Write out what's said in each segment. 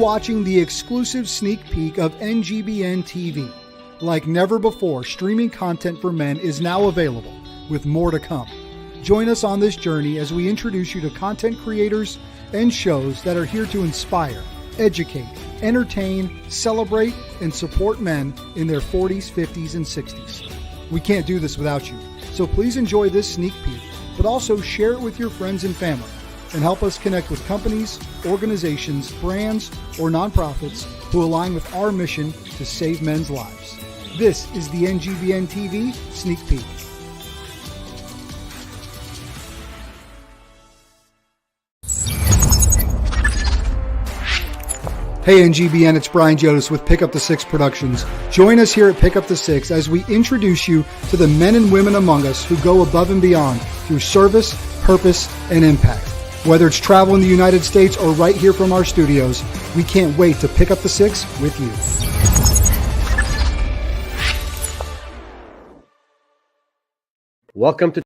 watching the exclusive sneak peek of NGBN TV. Like never before, streaming content for men is now available, with more to come. Join us on this journey as we introduce you to content creators and shows that are here to inspire, educate, entertain, celebrate, and support men in their 40s, 50s, and 60s. We can't do this without you, so please enjoy this sneak peek, but also share it with your friends and family, and help us connect with companies, organizations, brands, or nonprofits who align with our mission to save men's lives. This is the NGBN TV Sneak Peek. Hey NGBN, it's Brian Jonas with Pick Up the Six Productions. Join us here at Pick Up the Six as we introduce you to the men and women among us who go above and beyond through service, purpose, and impact. Whether it's travel in the United States or right here from our studios, we can't wait to pick up the six with you. Welcome to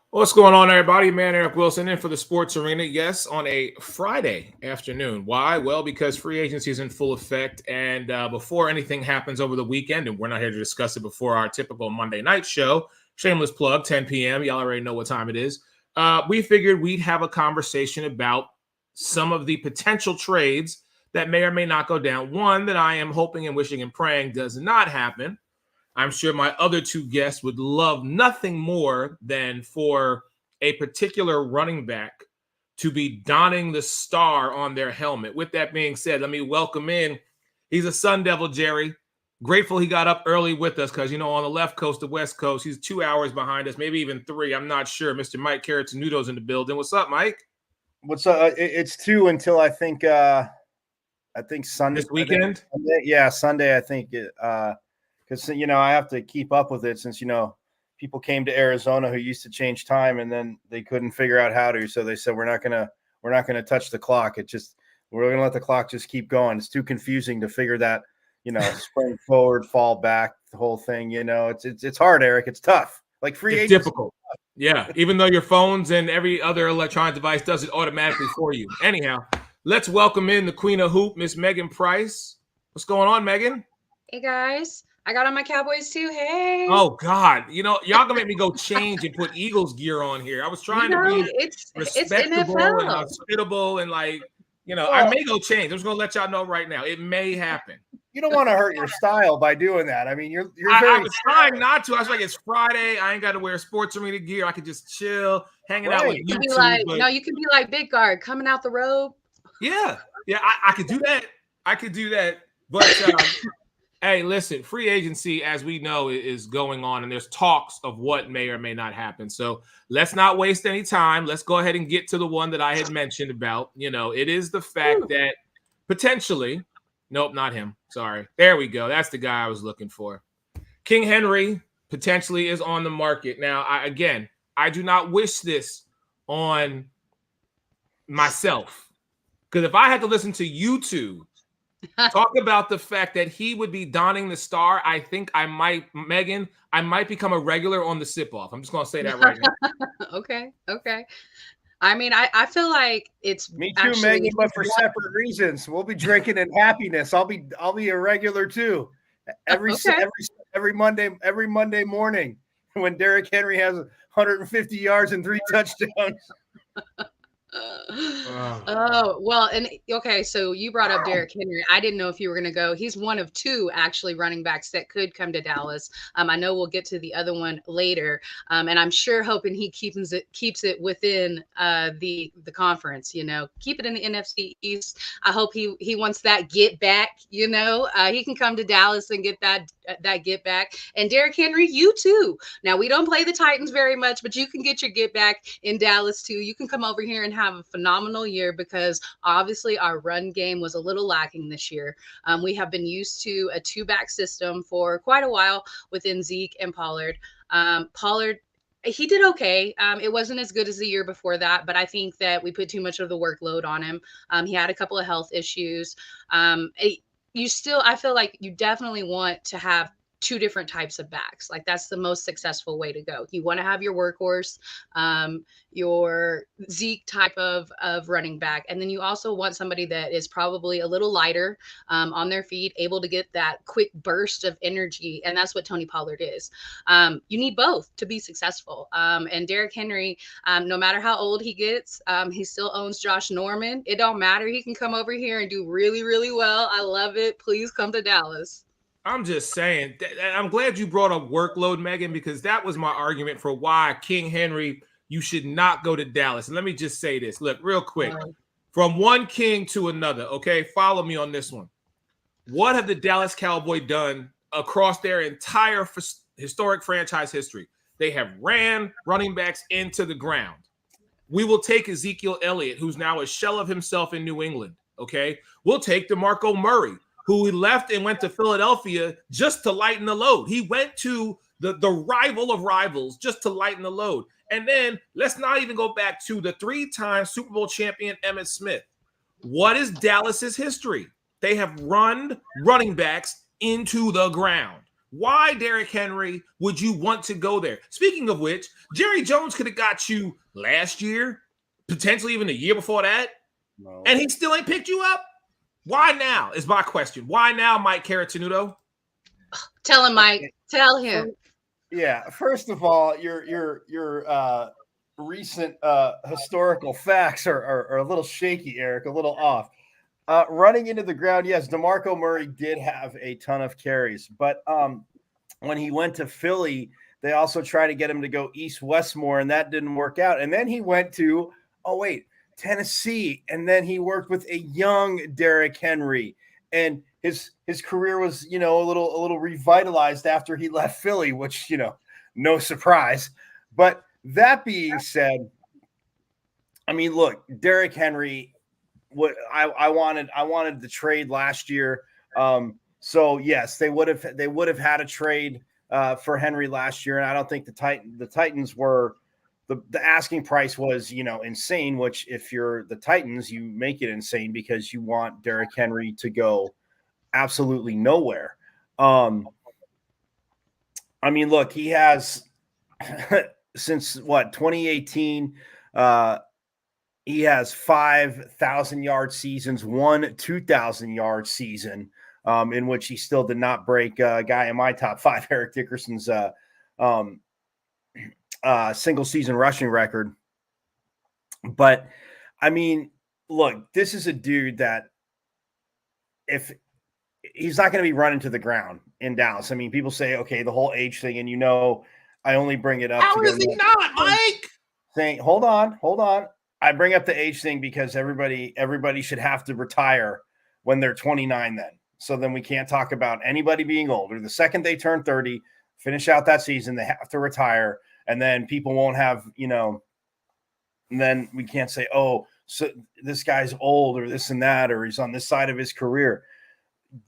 What's going on, everybody? Man, Eric Wilson in for the Sports Arena. Yes, on a Friday afternoon. Why? Well, because free agency is in full effect. And before anything happens over the weekend, and we're not here to discuss it before our typical Monday night show, shameless plug, 10 p.m. Y'all already know what time it is. We figured we'd have a conversation about some of the potential trades that may or may not go down. One that I am hoping and wishing and praying does not happen. I'm sure my other two guests would love nothing more than for a particular running back to be donning the star on their helmet. With that being said, let me welcome in. He's a Sun Devil, Jerry. Grateful he got up early with us because, on the left coast, the West Coast, he's 2 hours behind us, maybe even 3. I'm not sure. Mr. Mike Caratanudo's in the building. What's up, Mike? What's up? It's 2 until I think Sunday. This weekend? Sunday, I think. Because, I have to keep up with it since, people came to Arizona who used to change time and then they couldn't figure out how to. So they said, we're not going to touch the clock. We're going to let the clock just keep going. It's too confusing to figure that, spring forward, fall back, the whole thing, it's hard, Eric. It's tough. Like free It's agency. difficult. Yeah. Even though your phones and every other electronic device does it automatically for you. Anyhow, let's welcome in the Queen of Hoop, Miss Megan Price. What's going on, Megan? Hey guys. I got on my Cowboys too. Hey. Oh God. Y'all gonna make me go change and put Eagles gear on here. I was trying to be respectable and hospitable and I may go change. I'm just gonna let y'all know right now. It may happen. You don't want to hurt your style by doing that. I mean, you're I was trying not to. I was like, it's Friday. I ain't got to wear Sports Arena gear. I could just chill, hanging out with YouTube. You can be like Big Guard coming out the robe. Yeah. I could do that. But hey, listen, free agency, as we know, is going on, and there's talks of what may or may not happen. So let's not waste any time. Let's go ahead and get to the one that I had mentioned about. It is the fact that potentially, nope, not him. Sorry. There we go. That's the guy I was looking for. King Henry potentially is on the market. Now, I do not wish this on myself, because if I had to listen to you two talk about the fact that he would be donning the star, I think I might become a regular on the sip off. I'm just going to say that right now. Okay. I mean, I feel like it's me too, Megan, but for separate reasons. We'll be drinking in happiness. I'll be a regular too. Every Monday morning when Derrick Henry has 150 yards and 3 touchdowns. Oh, well, and okay, so you brought up Derrick Henry. I didn't know if you were going to go. He's one of two actually running backs that could come to Dallas. I know we'll get to the other one later, and I'm sure hoping he keeps it within the conference. Keep it in the NFC East. I hope he wants that get back. He can come to Dallas and get that get back. And Derrick Henry, you too. Now we don't play the Titans very much, but you can get your get back in Dallas too. You can come over here and have a phenomenal year because obviously our run game was a little lacking this year. We have been used to a two-back system for quite a while within Zeke and Pollard. Pollard, he did okay. It wasn't as good as the year before that, but I think that we put too much of the workload on him. He had a couple of health issues. I feel like you definitely want to have two different types of backs. Like that's the most successful way to go. You want to have your workhorse, your Zeke type of running back. And then you also want somebody that is probably a little lighter on their feet, able to get that quick burst of energy. And that's what Tony Pollard is. You need both to be successful. And Derrick Henry, no matter how old he gets, he still owns Josh Norman. It don't matter. He can come over here and do really, really well. I love it. Please come to Dallas. I'm just saying, I'm glad you brought up workload, Megan, because that was my argument for why King Henry, you should not go to Dallas. And let me just say this. Look, real quick, from one king to another, okay? Follow me on this one. What have the Dallas Cowboys done across their entire historic franchise history? They have ran running backs into the ground. We will take Ezekiel Elliott, who's now a shell of himself in New England, okay? We'll take DeMarco Murray, who left and went to Philadelphia just to lighten the load. He went to the rival of rivals just to lighten the load. And then let's not even go back to the three-time Super Bowl champion Emmitt Smith. What is Dallas's history? They have run running backs into the ground. Why, Derrick Henry, would you want to go there? Speaking of which, Jerry Jones could have got you last year, potentially even the year before that, and he still ain't picked you up? Why now is my question. Why now, Mike Caratenuto? Tell him, Mike. Tell him. Yeah. First of all, your recent historical facts are a little shaky, Eric, a little off. Running into the ground, yes, DeMarco Murray did have a ton of carries, but when he went to Philly, they also tried to get him to go East-West more, and that didn't work out. And then he went to, Tennessee, and then he worked with a young Derrick Henry, and his career was a little revitalized after he left Philly, which no surprise. But that being said, I mean, look, Derrick Henry, what I wanted the trade last year. So yes, they would have had a trade for Henry last year, and I don't think the Titans were. The asking price was, insane, which if you're the Titans, you make it insane because you want Derrick Henry to go absolutely nowhere. I mean, look, he has since 2018, he has 5,000-yard seasons, one 2,000-yard season, in which he still did not break a guy in my top five, Eric Dickerson's single season rushing record. But I mean, look, this is a dude that if he's not going to be running to the ground in Dallas. I mean, people say, okay, the whole age thing, and I only bring it up. How is he not, Mike? Saying, hold on. I bring up the age thing because everybody should have to retire when they're 29 then. So then we can't talk about anybody being older. The second they turn 30, finish out that season, they have to retire. And then people won't have, and then we can't say, oh, so this guy's old or this and that, or he's on this side of his career.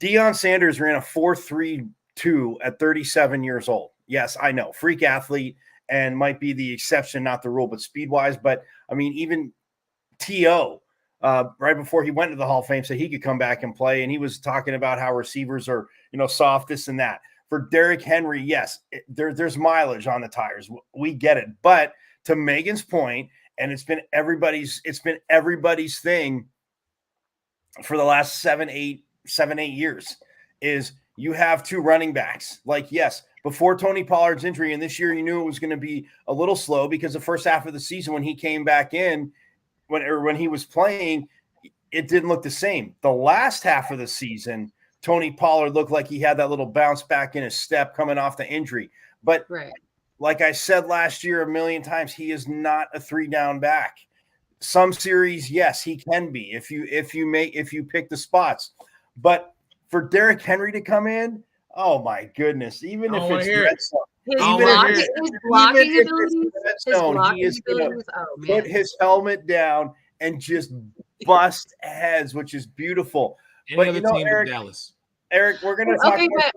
Deion Sanders ran a 4.32 at 37 years old. Yes, I know, freak athlete and might be the exception, not the rule, but speed-wise. But, I mean, even T.O., right before he went to the Hall of Fame, said he could come back and play, and he was talking about how receivers are, soft, this and that. For Derrick Henry, yes, there's mileage on the tires. We get it. But to Megan's point, and it's been everybody's thing for the last seven, eight years, is you have two running backs. Like, yes, before Tony Pollard's injury, and this year you knew it was going to be a little slow because the first half of the season when he came back in, when he was playing, it didn't look the same. The last half of the season, Tony Pollard looked like he had that little bounce back in his step coming off the injury. But like I said last year a million times, he is not a 3-down back. Some series, yes, he can be if you pick the spots. But for Derrick Henry to come in, oh my goodness, even if it's red zone, his blocking abilities, he is going to put his helmet down and just bust heads, which is beautiful. Any other team in Dallas? Eric, we're going to talk about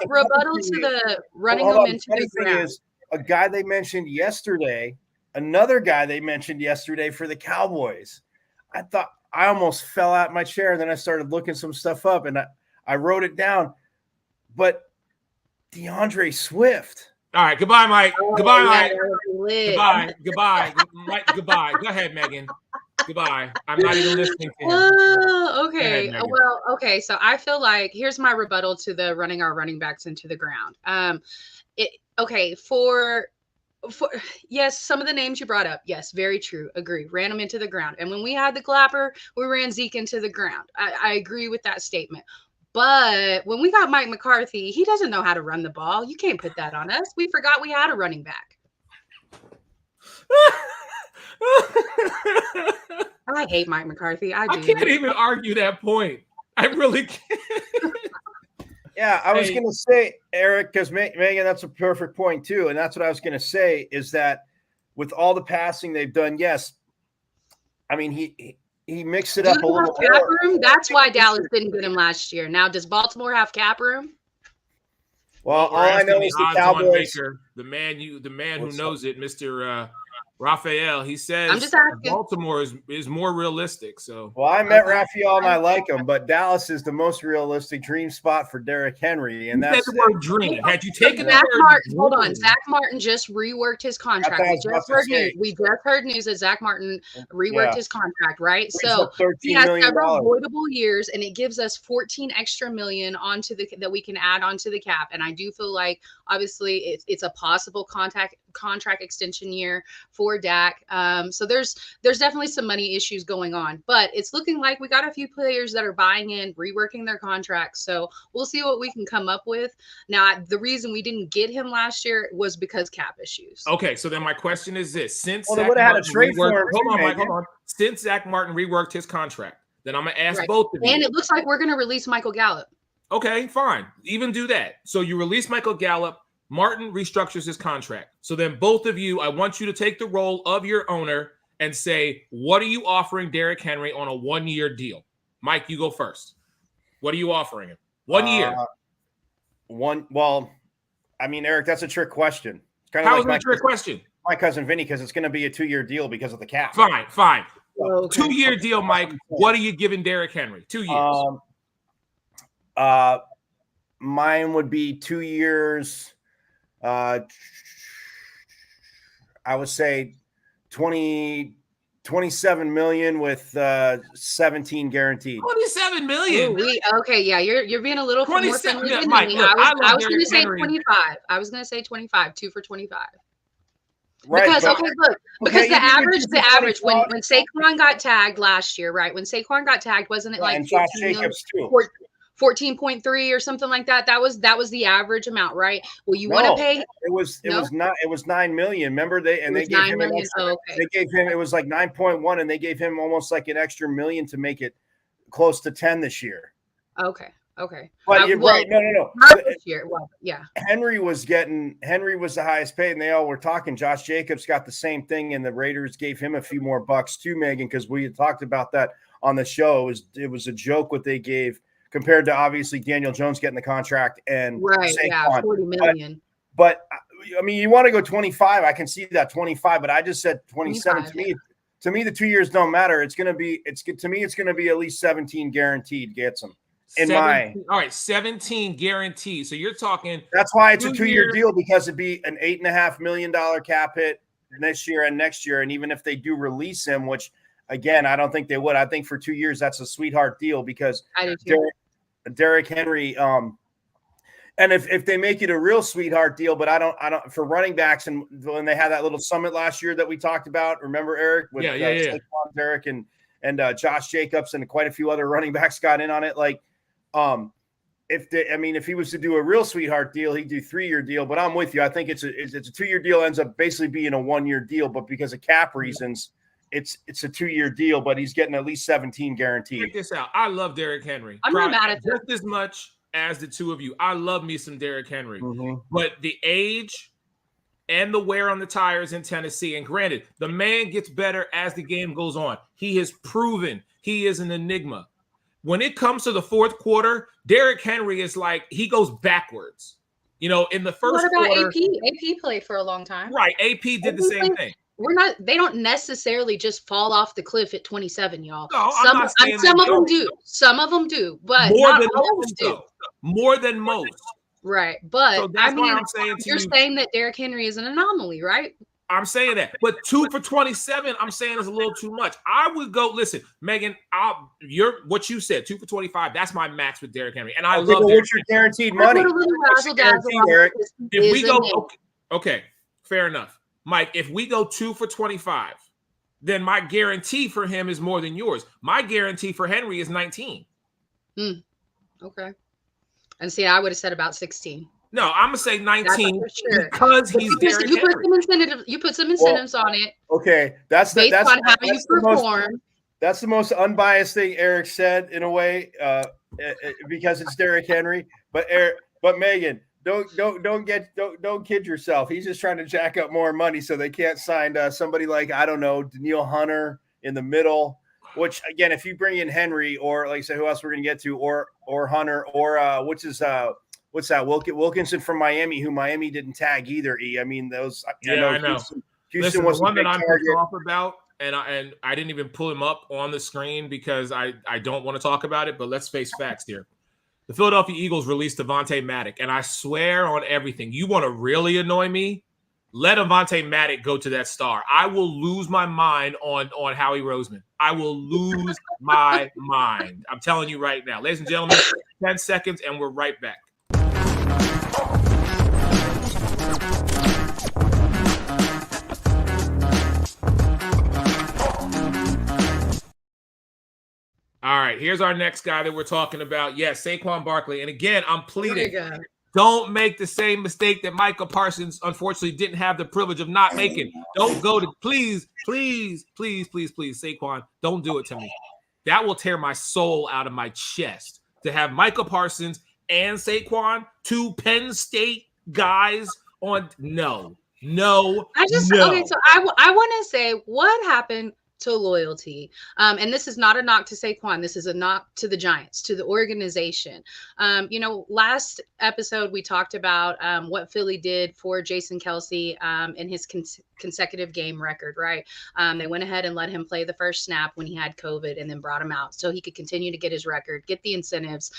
rebuttal to the running them into the ground. Is a guy they mentioned yesterday, another guy they mentioned yesterday for the Cowboys. I almost fell out my chair, and then I started looking some stuff up, and I wrote it down. But DeAndre Swift. All right, goodbye, Mike. Goodbye, Mike. Goodbye. Mike, goodbye. Go ahead, Megan. Goodbye. I'm not even listening to him. Oh, okay. Well, okay. So I feel like here's my rebuttal to the running our running backs into the ground. For yes, some of the names you brought up, yes, very true. Agree. Ran them into the ground. And when we had the clapper, we ran Zeke into the ground. I agree with that statement. But when we got Mike McCarthy, he doesn't know how to run the ball. You can't put that on us. We forgot we had a running back. I hate Mike McCarthy. I do. I can't even argue that point. I really can't. Yeah, I was going to say, Eric, because Megan, that's a perfect point too. And that's what I was going to say is that with all the passing they've done, yes, I mean, he mixed it up a little bit. Cap room? That's why Dallas didn't get him last year. Now, does Baltimore have cap room? Well, all I know is the Cowboys. Baker, the man who knows it, Mr. Raphael, he says I'm just asking. Baltimore is more realistic. So, well, I met Raphael and I like him, but Dallas is the most realistic dream spot for Derrick Henry, and that's the word dream. Had you taken Zach Martin? Hold on, Zach Martin just reworked his contract. We just heard news that Zach Martin reworked his contract, right? So he has several avoidable years, and it gives us 14 extra million that we can add onto the cap. And I do feel like obviously it's a possible contract extension year for Dak. So there's definitely some money issues going on, but it's looking like we got a few players that are buying in, reworking their contracts. So we'll see what we can come up with. Now, the reason we didn't get him last year was because cap issues. Okay, so then my question is this: since Zach Martin since Zach Martin reworked his contract, then I'm gonna ask both of you. And it looks like we're gonna release Michael Gallup. Okay, fine. Even do that. So you release Michael Gallup. Martin restructures his contract. So then both of you, I want you to take the role of your owner and say, what are you offering Derrick Henry on a 1-year deal? Mike, you go first. What are you offering him? 1 year. Well, I mean, Eric, that's a trick question. It's kind of How is that a trick question? My cousin Vinny, because it's going to be a 2-year deal because of the cap. Fine. Okay. 2-year deal, Mike. What are you giving Derrick Henry? 2 years. Mine would be 2 years. I would say 27 million with 17 guaranteed. 27 million. Okay, yeah, you're being a little more friendly than me. I was going to say 25. I was going to say 25. 2 for 25. Right, because the average when Saquon got tagged last year, right? When Saquon got tagged, wasn't it like and Josh Jacobs too? 14.3 or something like that. That was the average amount, right? Well, you want to pay? It was 9 million. Remember they gave him they gave him, it was like 9.1, and they gave him almost like an extra million to make it close to 10 this year. Okay. But you're right. No. Not this year. Well, yeah. Henry was the highest paid, and they all were talking. Josh Jacobs got the same thing, and the Raiders gave him a few more bucks too, Megan, because we had talked about that on the show. It was a joke what they gave compared to obviously Daniel Jones getting the contract and Saquon. 40 million. But I mean, you want to go 25. I can see that 25, but I just said 27. To me, the 2 years don't matter. It's going to be at least 17 guaranteed gets them. All right, 17 guaranteed. So you're talking. That's why it's a 2-year deal, because it'd be an $8.5 million cap hit this year and next year. And even if they do release him, which again, I don't think they would. I think for 2 years, that's a sweetheart deal, because Derrick Henry, And if they make it a real sweetheart deal, but I don't for running backs, and when they had that little summit last year that we talked about, remember, Eric, with Saquon, Derek and Josh Jacobs and quite a few other running backs got in on it. Like, if he was to do a real sweetheart deal, he'd do 3-year deal. But I'm with you. I think it's a 2-year deal, ends up basically being a 1-year deal, but because of cap reasons, it's a 2-year deal. But he's getting at least 17 guaranteed. Check this out. I love Derrick Henry. I'm not mad at that. Just as much as the two of you. I love me some Derrick Henry. Mm-hmm. But the age and the wear on the tires in Tennessee, and granted, the man gets better as the game goes on. He has proven he is an enigma. When it comes to the fourth quarter, Derrick Henry is like, he goes backwards. In the first quarter. What about AP? AP played for a long time. Right. AP did the same thing. They don't necessarily just fall off the cliff at 27, y'all. No, some of them do. Some of them do, but more not than all most, of them do. More than most. Right. But So that's why I'm saying you're saying that Derrick Henry is an anomaly, right? I'm saying that. But 2 for 27, I'm saying is a little too much. I would go, listen, Megan, what you said, 2 for 25, that's my max with Derrick Henry. And I love Derrick Henry. What's your guaranteed money? If we go, okay, fair enough. Mike, if we go 2 for 25, then my guarantee for him is more than yours. My guarantee for Henry is 19. Okay. And see, I would have said about 16. No, I'm gonna say 19 sure. because he's Derrick Henry. You put some incentives on it. Okay, that's on how you perform. That's the most unbiased thing Eric said in a way, because it's Derrick Henry. But Megan, don't kid yourself. He's just trying to jack up more money so they can't sign somebody like, I don't know, Danielle Hunter in the middle. Which again, if you bring in Henry or like I said, who else we're gonna get to, or Hunter, or what's that? Wilkinson from Miami, who Miami didn't tag either. I mean, those. I know. Houston was the one that I'm pissed off about, and I didn't even pull him up on the screen because I don't want to talk about it. But let's face facts here. The Philadelphia Eagles released Avonte Maddox, and I swear on everything, you want to really annoy me? Let Avonte Maddox go to that star. I will lose my mind on Howie Roseman. I will lose my mind. I'm telling you right now. Ladies and gentlemen, 10 seconds, and we're right back. All right, here's our next guy that we're talking about. Yes, Saquon Barkley. And again, I'm pleading. Don't make the same mistake that Micah Parsons, unfortunately, didn't have the privilege of not making. Don't go to, please, Saquon, don't do it to me. That will tear my soul out of my chest to have Micah Parsons and Saquon, 2 Penn State guys on. No. Okay, so I want to say what happened to loyalty. And this is not a knock to Saquon. This is a knock to the Giants, to the organization. Last episode, we talked about what Philly did for Jason Kelce in his consecutive game record, right? They went ahead and let him play the first snap when he had COVID and then brought him out so he could continue to get his record, get the incentives,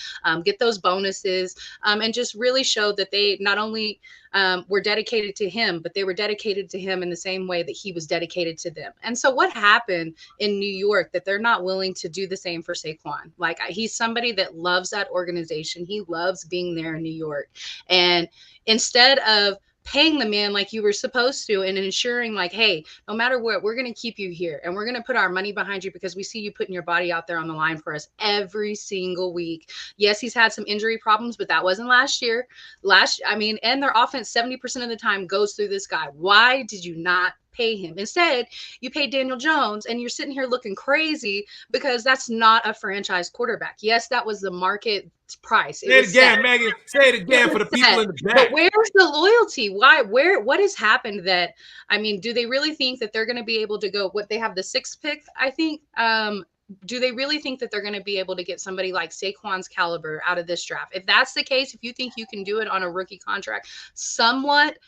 get those bonuses, and just really showed that they not only were dedicated to him, but they were dedicated to him in the same way that he was dedicated to them. And so what happened in New York that they're not willing to do the same for Saquon? Like, he's somebody that loves that organization. He loves being there in New York. And instead of paying the man like you were supposed to and ensuring like, hey, no matter what, we're going to keep you here and we're going to put our money behind you because we see you putting your body out there on the line for us every single week. Yes, he's had some injury problems, but that wasn't last year. And their offense 70% of the time goes through this guy. Why did you not pay him? Instead, you pay Daniel Jones and you're sitting here looking crazy because that's not a franchise quarterback. Yes, that was the market price. Say it again, Megan. Say it again for the people in the back. But where's the loyalty? What has happened that, do they really think that they're going to be able to go, they have the 6th pick, I think. Do they really think that they're going to be able to get somebody like Saquon's caliber out of this draft? If that's the case, if you think you can do it on a rookie contract, somewhat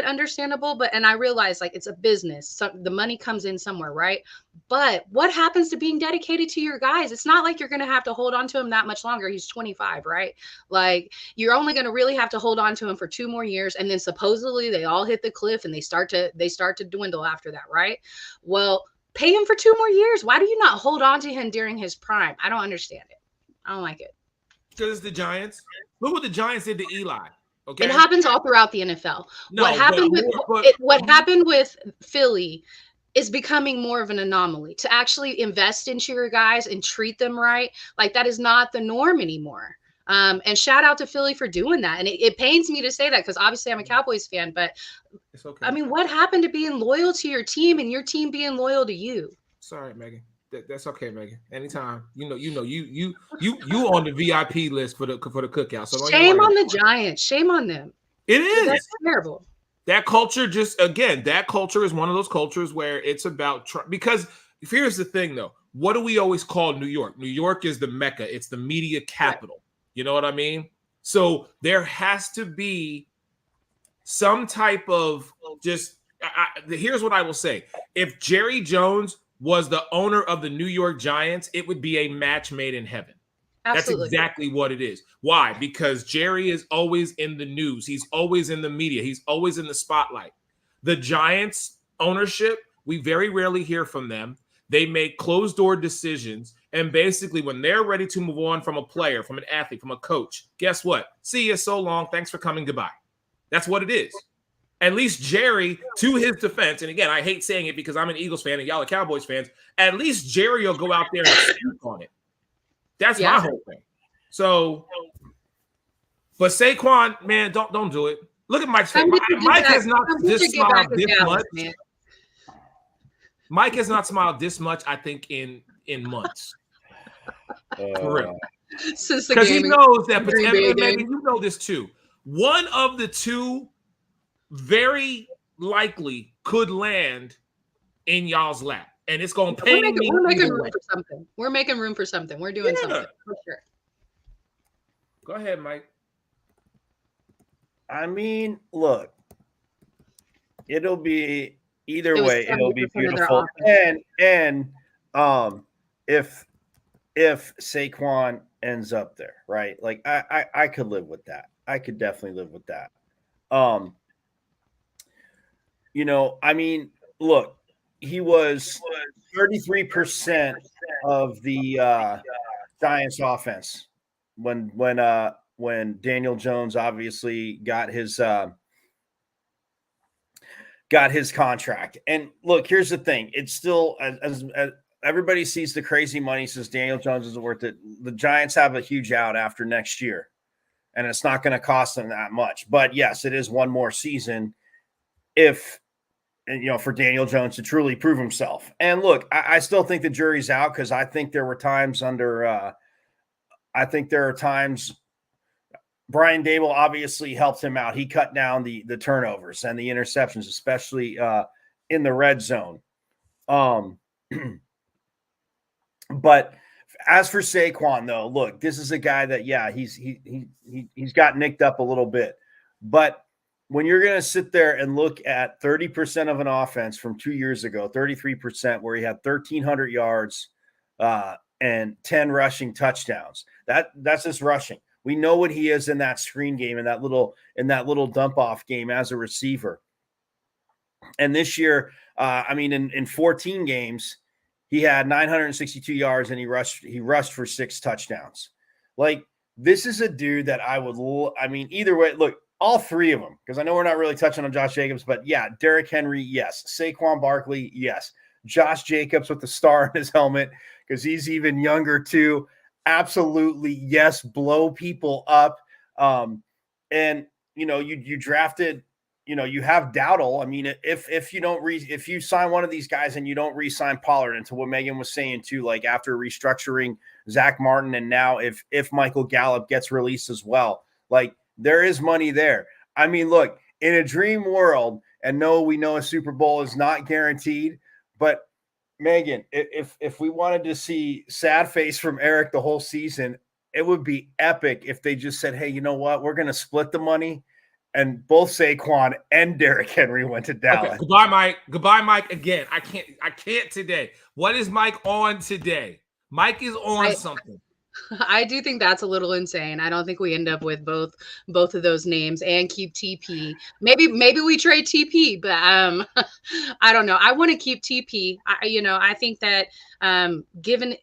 understandable. And I realize like it's a business. So the money comes in somewhere, right? But what happens to being dedicated to your guys? It's not like you're going to have to hold on to him that much longer. He's 25, right? Like you're only going to really have to hold on to him for 2 more years. And then supposedly they all hit the cliff and they start to dwindle after that, right? Well, pay him for 2 more years. Why do you not hold on to him during his prime? I don't understand it. I don't like it. Because it's the Giants. Look what the Giants did to Eli. Okay. It happens all throughout the NFL. No, what happened with Philly is becoming more of an anomaly. To actually invest into your guys and treat them right, like that is not the norm anymore. And shout out to Philly for doing that. And it pains me to say that because obviously I'm a Cowboys fan, but it's okay. I mean, what happened to being loyal to your team and your team being loyal to you? Sorry, Megan. That's okay, Megan. Anytime. You on the VIP list for the cookout. So shame on the Giants. Shame on them. It is. That's terrible. That culture that culture is one of those cultures where it's about because here's the thing though. What do we always call New York? New York is the Mecca. It's the media capital. Right. You know what I mean? So there has to be some type of here's what I will say. If Jerry Jones was the owner of the New York Giants, it would be a match made in heaven. Absolutely. That's exactly what it is. Why? Because Jerry is always in the news. He's always in the media. He's always in the spotlight. The Giants ownership, we very rarely hear from them. They make closed-door decisions. And basically, when they're ready to move on from a player, from an athlete, from a coach, guess what? See you so long. Thanks for coming. Goodbye. That's what it is. At least Jerry, to his defense, and again, I hate saying it because I'm an Eagles fan and y'all are Cowboys fans, at least Jerry will go out there and speak on it. That's my whole thing. So, but Saquon, man, don't do it. Look at Mike's face. Mike has not this smiled this much. Man. Mike has not smiled this much, I think, in months. For real. Because he knows that, and maybe you know this too. One of the two very likely could land in y'all's lap. And it's going to pay me. We're making room for something. We're making room for something. We're doing something for sure. Go ahead, Mike. I mean, look, it'll be either way. It'll be beautiful. And if Saquon ends up there, right? Like I could live with that. I could definitely live with that. I mean, look. He was 33% of the Giants offense when Daniel Jones obviously got his contract. And look, here's the thing: it's still as everybody sees the crazy money, says Daniel Jones isn't worth it. The Giants have a huge out after next year, and it's not going to cost them that much. But yes, it is one more season for Daniel Jones to truly prove himself. And look, I still think the jury's out because I think there were times Brian Daboll obviously helped him out. He cut down the turnovers and the interceptions, especially in the red zone. But as for Saquon, though, look, this is a guy that, he's got nicked up a little bit, but when you're going to sit there and look at 30% of an offense from 2 years ago, 33%, where he had 1,300 yards and 10 rushing touchdowns, that's just rushing. We know what he is in that screen game, in that little dump off game as a receiver. And this year, in 14 games, he had 962 yards and he rushed for 6 touchdowns. Like, this is a dude that either way, look. All three of them, because I know we're not really touching on Josh Jacobs, but yeah, Derrick Henry, yes. Saquon Barkley, yes. Josh Jacobs with the star in his helmet, because he's even younger too. Absolutely, yes. Blow people up. You drafted, you have Dowdle. I mean, if you sign one of these guys and you don't re-sign Pollard, into what Megan was saying too, like after restructuring Zach Martin, and now if Michael Gallup gets released as well, like, there is money there. I mean, look, in a dream world, and we know a Super Bowl is not guaranteed, but Megan, if we wanted to see sad face from Eric the whole season, it would be epic if they just said, hey, you know what? We're going to split the money, and both Saquon and Derrick Henry went to Dallas. Okay. Goodbye, Mike. Goodbye, Mike. Again, I can't today. What is Mike on today? Mike is on something. I do think that's a little insane. I don't think we end up with both of those names and keep TP. Maybe we trade TP, but I don't know. I want to keep TP. I think that given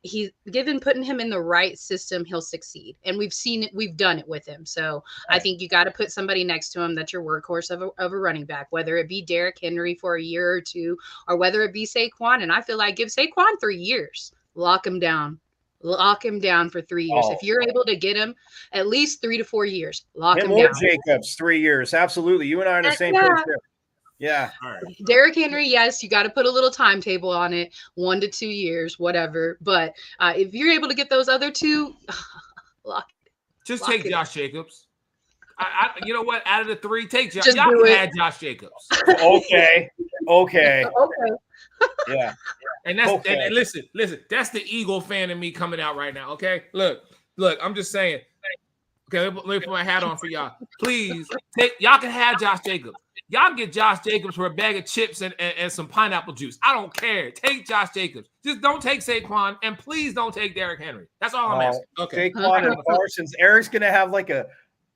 putting him in the right system, he'll succeed. And we've done it with him. So I think you got to put somebody next to him that's your workhorse of a running back, whether it be Derrick Henry for a year or two, or whether it be Saquon. And I feel like give Saquon 3 years, lock him down. Lock him down for 3 years. If you're able to get him at least 3 to 4 years, lock him down. Jacobs, 3 years. Absolutely. You and I are on the same page there. Yeah. All right. Derrick Henry, yes, you got to put a little timetable on it, 1 to 2 years, whatever. But if you're able to get those other two, lock it. Just take Josh Jacobs. You know what? Out of the 3, take Josh. Just Y'all do can it. add Josh Jacobs. Okay. Yeah. And that's and listen, that's the Eagle fan in me coming out right now. Okay, look, I'm just saying. Okay, let me put my hat on for y'all. Please y'all can have Josh Jacobs. Y'all get Josh Jacobs for a bag of chips and some pineapple juice. I don't care. Take Josh Jacobs. Just don't take Saquon, and please don't take Derrick Henry. That's all I'm asking. Okay. Saquon and Parsons. Eric's gonna have like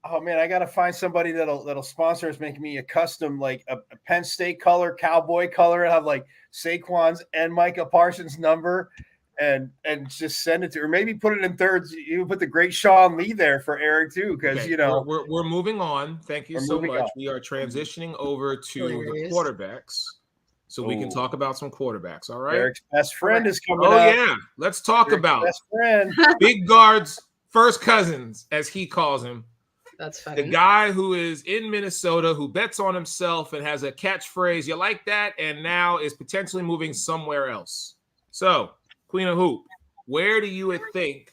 oh man, I gotta find somebody that'll sponsor us, make me a custom like a Penn State color, cowboy color, and have like Saquon's and Micah Parsons number, and just send it to, or maybe put it in thirds. You put the great Sean Lee there for Eric too, because we're moving on. Thank you so much. We are transitioning over to the quarterbacks, so we can talk about some quarterbacks. All right. Eric's best friend is coming. Oh yeah, let's talk about best friend, Big Guard's first cousins, as he calls him. That's funny. The guy who is in Minnesota, who bets on himself and has a catchphrase, you like that, and now is potentially moving somewhere else. So, Queen of Hoop, where do you think?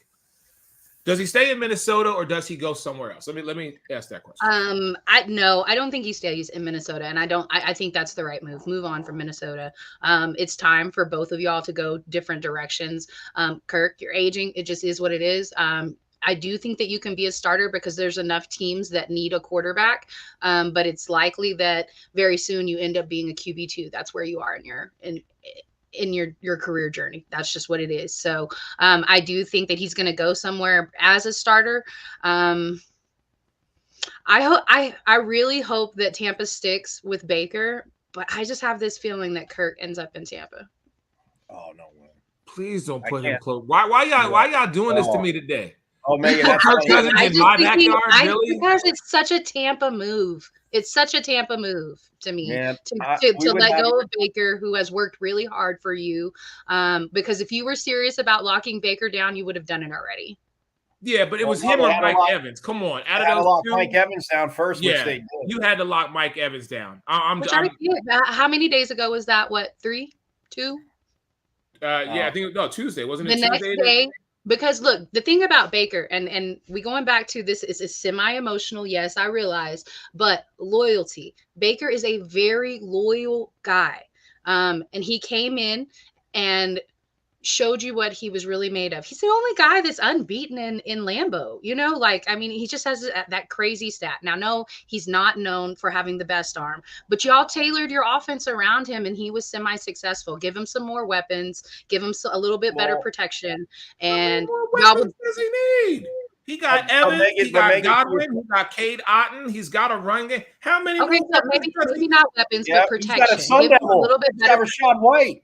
Does he stay in Minnesota or does he go somewhere else? Let me ask that question. I don't think he stays in Minnesota, and I think that's the right move. Move on from Minnesota. It's time for both of y'all to go different directions. Kirk, you're aging. It just is what it is. I do think that you can be a starter because there's enough teams that need a quarterback, but it's likely that very soon you end up being a QB2. That's where you are in your career journey. That's just what it is. So I do think that he's going to go somewhere as a starter. I really hope that Tampa sticks with Baker, but I just have this feeling that Kirk ends up in Tampa. Oh no way! Please don't put him close. Why y'all doing this to me today? Oh, Megan, that's Kirk Cousins in my backyard, really? Because it's such a Tampa move. It's such a Tampa move to me to let go of Baker, who has worked really hard for you. Because if you were serious about locking Baker down, you would have done it already. Yeah, but it was him or Mike Evans. Come on, out of those two, Mike Evans down first. Yeah, which they did. You had to lock Mike Evans down. How many days ago was that? What, 3, 2? I think Tuesday, wasn't it? The next day. Because look, the thing about Baker, and we going back to this is semi-emotional. Yes, I realize, but loyalty. Baker is a very loyal guy. And he came in and showed you what he was really made of. He's the only guy that's unbeaten in Lambeau, he just has that crazy stat. Now, no, he's not known for having the best arm, but y'all tailored your offense around him and he was semi-successful. Give him some more weapons, give him a little bit better protection. And what weapons does he need? He got Evans, he got Godwin, he got Cade Otton, he's got a run game. How many? Okay, so maybe not weapons, but protection. Give him a little bit better. Rashad White.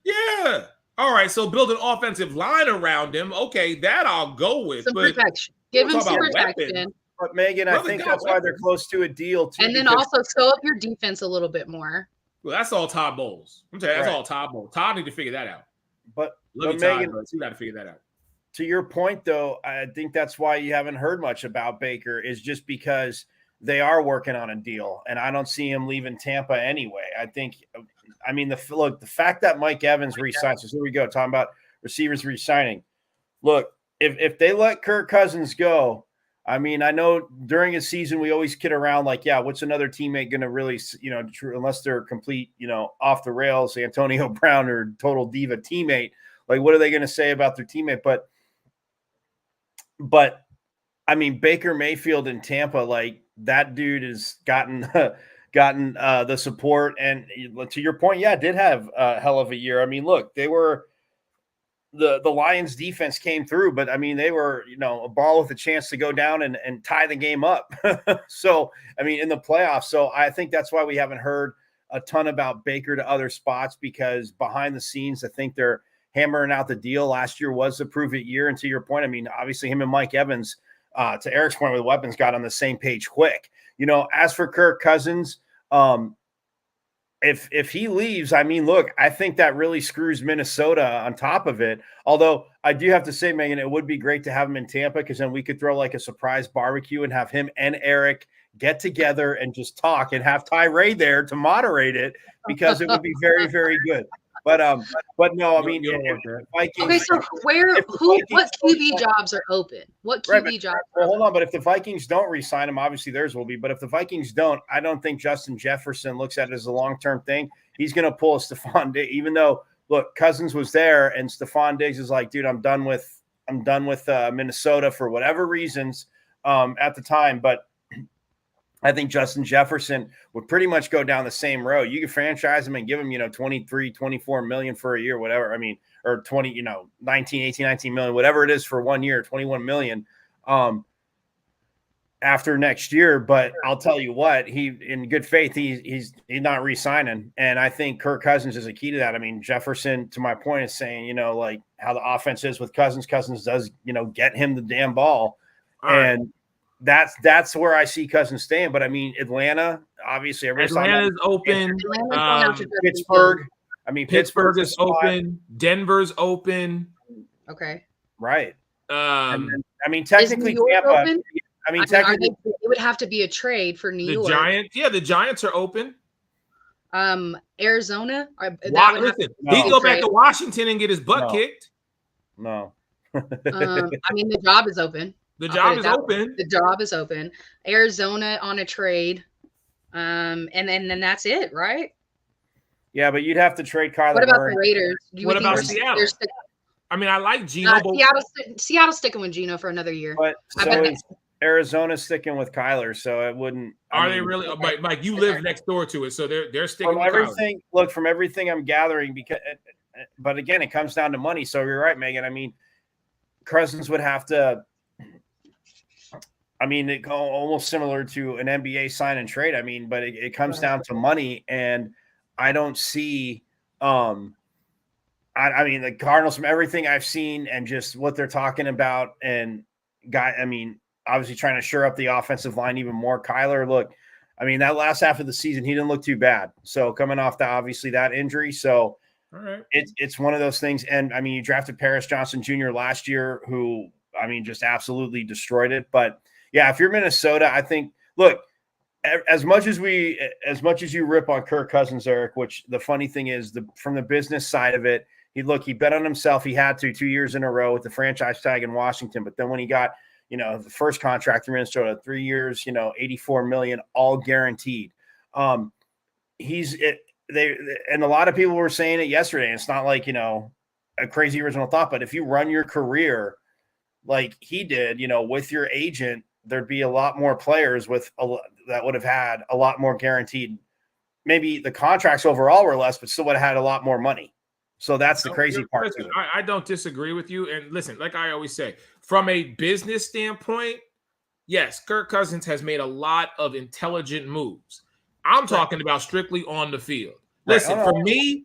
Yeah. All right, so build an offensive line around him. Okay, that I'll go with. Some protection. Give him some protection. But Megan, I think that's why they're close to a deal too. And then also show up your defense a little bit more. Well, that's all Todd Bowles. I'm telling you, that's all Todd Bowles. Todd need to figure that out. But Megan, you got to figure that out. To your point, though, I think that's why you haven't heard much about Baker, is just because they are working on a deal, and I don't see him leaving Tampa anyway. The fact that Mike Evans re-signs, so here we go, talking about receivers re-signing. Look, if they let Kirk Cousins go, I know during a season we always kid around like, yeah, what's another teammate going to really, unless they're complete, off the rails, Antonio Brown or total diva teammate, like what are they going to say about their teammate? But Baker Mayfield in Tampa, like that dude has gotten the support, and to your point, did have a hell of a year. Look, they were the Lions defense came through, but I mean, they were, a ball with a chance to go down and tie the game up. So, I mean, in the playoffs. So I think that's why we haven't heard a ton about Baker to other spots, because behind the scenes, I think they're hammering out the deal. Last year was the prove it year. And to your point, I mean, obviously him and Mike Evans, to Eric's point with weapons, got on the same page quick. As for Kirk Cousins, if he leaves, I mean, look, I think that really screws Minnesota on top of it. Although I do have to say, Megan, it would be great to have him in Tampa, because then we could throw like a surprise barbecue and have him and Eric get together and just talk, and have Tyree there to moderate it, because it would be very, very good. But no, I mean, Vikings, okay. So what QB jobs are open? What QB jobs? Well, hold on. But if the Vikings don't re-sign him, obviously theirs will be. But if the Vikings don't, I don't think Justin Jefferson looks at it as a long-term thing. He's going to pull a Stephon Diggs, even though, look, Cousins was there, and Stephon Diggs is like, dude, I'm done with Minnesota for whatever reasons at the time. But I think Justin Jefferson would pretty much go down the same road. You could franchise him and give him, 23, 24 million for a year, whatever. I mean, or 20, 19, 18, 19 million, whatever it is for 1 year, 21 million after next year. But I'll tell you what, in good faith, he's not re-signing. And I think Kirk Cousins is a key to that. I mean, Jefferson, to my point, is saying, like how the offense is with Cousins. Cousins does, get him the damn ball. And that's where I see Cousins staying. But I mean, Atlanta, obviously, Atlanta's open. Pittsburgh. I mean, Pittsburgh is open. Denver's open. Okay. Right. I mean, technically, Tampa. Open? I mean, technically, it would have to be a trade for New York. The Giants are open. Arizona. Listen, he'd go back to Washington and get his butt kicked. No. I mean, the job is open. The job is open. The job is open. Arizona on a trade. And then that's it, right? Yeah, but you'd have to trade Kyler. What about the Raiders? What about Seattle? I mean, I like Geno. Seattle's sticking with Geno for another year. But so is Arizona sticking with Kyler, so it wouldn't. Are they really? Mike, you live next door to it, so they're sticking with everything. Kyler. Look, from everything I'm gathering, but again, it comes down to money. So you're right, Megan. I mean, Cousins would have to. I mean, it almost similar to an NBA sign and trade. I mean, but it comes down to money, and I don't see. I mean, the Cardinals, from everything I've seen and just what they're talking about, and obviously trying to shore up the offensive line even more. Kyler, look, I mean, that last half of the season, he didn't look too bad. So coming off that injury, so all right, it's one of those things. And I mean, you drafted Paris Johnson Jr. last year, who just absolutely destroyed it, but. Yeah, if you're Minnesota, I think, look, as much as you rip on Kirk Cousins, Eric, which the funny thing is, from the business side of it, he bet on himself. He had to 2 years in a row with the franchise tag in Washington. But then when he got, the first contract in Minnesota, 3 years, $84 million, all guaranteed. And a lot of people were saying it yesterday. And it's not like, a crazy original thought, but if you run your career like he did, with your agent, there'd be a lot more players that would have had a lot more guaranteed. Maybe the contracts overall were less, but still would have had a lot more money. So that's the crazy part. Listen, I don't disagree with you. And listen, like I always say, from a business standpoint, yes, Kirk Cousins has made a lot of intelligent moves. I'm talking about strictly on the field. Listen, for me,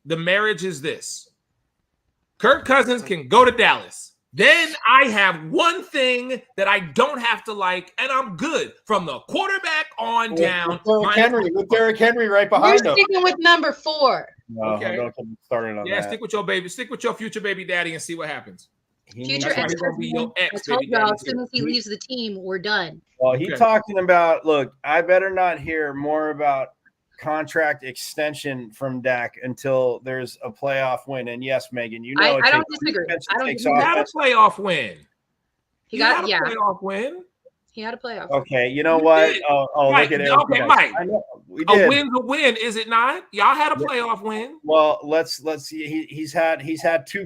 the marriage is this. Kirk Cousins can go to Dallas. Then I have one thing that I don't have to like, and I'm good from the quarterback on down. With Derrick Henry right behind him. You're sticking with number 4. No, okay. Don't get me started on that. Stick with your baby. Stick with your future baby daddy and see what happens. Future ex-husband. I told y'all, as soon as he leaves the team, we're done. Well, he's talking about, look, I better not hear more about contract extension from Dak until there's a playoff win. And yes, Megan, I don't disagree. He got a playoff win. He got a playoff win. He had a playoff. Okay, you know what? Mike, look at it. Okay, Mike. I know. We did. A win's a win, is it not? Y'all had a playoff win. Well, let's see. He's had 2